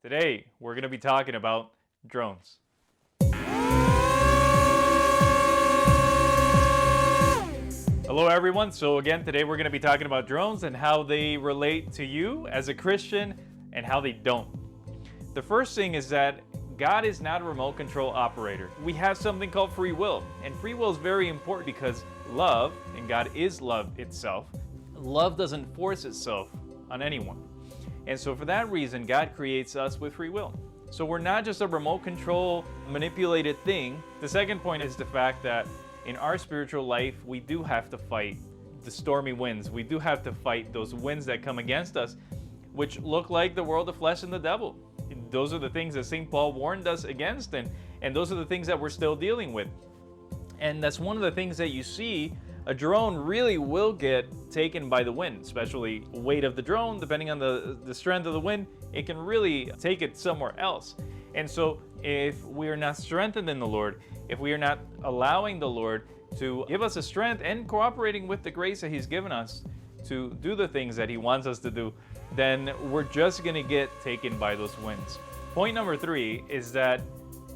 Today, we're going to be talking about drones. Hello everyone. So again, today we're going to be talking about drones and how they relate to you as a Christian and how they don't. The first thing is that God is not a remote control operator. We have something called free will, and free will is very important because love, and God is love itself, love doesn't force itself on anyone. And so for that reason, God creates us with free will. So we're not just a remote control manipulated thing. The second point is the fact that in our spiritual life, we do have to fight the stormy winds. We do have to fight those winds that come against us, which look like the world, the flesh, and the devil. Those are the things that St. Paul warned us against, and those are the things that we're still dealing with. And that's one of the things that you see. A drone really will get taken by the wind, especially weight of the drone, depending on the strength of the wind, it can really take it somewhere else. And so if we are not strengthened in the Lord, if we are not allowing the Lord to give us a strength and cooperating with the grace that He's given us to do the things that He wants us to do, then we're just going to get taken by those winds. Point number 3 is that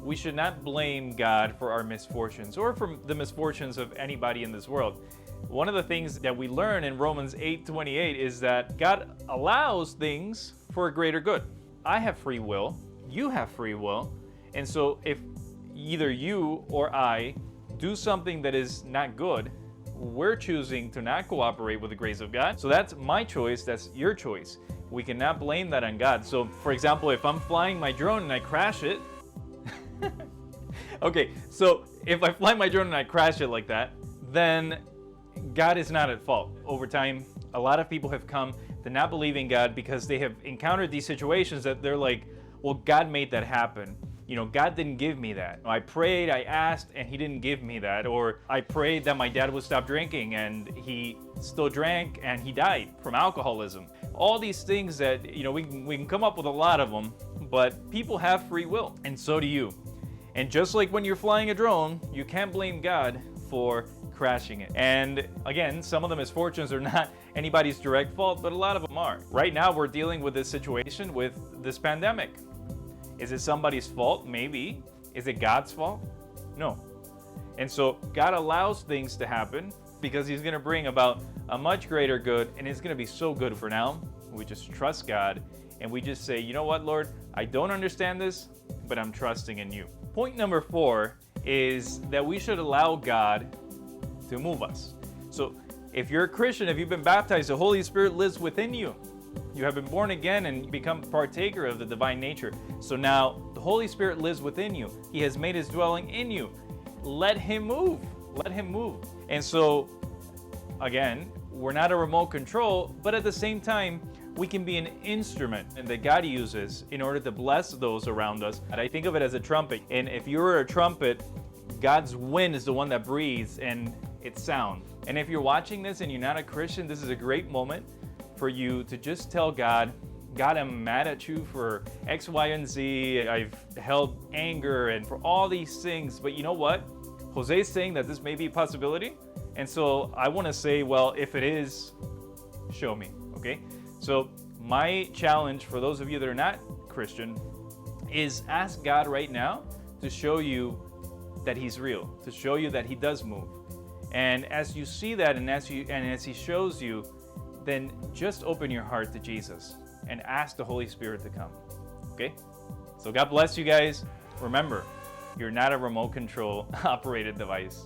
we should not blame God for our misfortunes or for the misfortunes of anybody in this world. One of the things that we learn in Romans 8:28 is that God allows things for a greater good. I have free will, you have free will, and so if either you or I do something that is not good, we're choosing to not cooperate with the grace of God. So that's my choice, that's your choice. We cannot blame that on God. So for example, if I'm flying my drone and I crash it, okay, so if I fly my drone and I crash it like that, then God is not at fault. Over time, a lot of people have come to not believe in God because they have encountered these situations that they're like, well, God made that happen. You know, God didn't give me that. I prayed, I asked, and He didn't give me that. Or I prayed that my dad would stop drinking, and he still drank, and he died from alcoholism. All these things that, you know, we can come up with a lot of them, but people have free will, and so do you. And just like when you're flying a drone, you can't blame God for crashing it. And again, some of the misfortunes are not anybody's direct fault, but a lot of them are. Right now, we're dealing with this situation with this pandemic. Is it somebody's fault? Maybe. Is it God's fault? No. And so God allows things to happen because He's going to bring about a much greater good, and it's going to be so good for now. We just trust God, and we just say, you know what, Lord, I don't understand this, but I'm trusting in You. Point number 4 is that we should allow God to move us. So if you're a Christian, if you've been baptized, the Holy Spirit lives within you. You have been born again and become partaker of the divine nature. So now the Holy Spirit lives within you. He has made His dwelling in you. Let Him move. Let Him move. And so, again, we're not a remote control, but at the same time, we can be an instrument that God uses in order to bless those around us. And I think of it as a trumpet. And if you're a trumpet, God's wind is the one that breathes and it's sound. And if you're watching this and you're not a Christian, this is a great moment for you to just tell God, God, I'm mad at You for X, Y, and Z. I've held anger and for all these things. But you know what? Jose's saying that this may be a possibility. And so I want to say, well, if it is, show me, okay? So my challenge for those of you that are not Christian is ask God right now to show you that He's real, to show you that He does move. And as you see that and as He shows you, then just open your heart to Jesus and ask the Holy Spirit to come, okay? So God bless you guys. Remember, you're not a remote control operated device.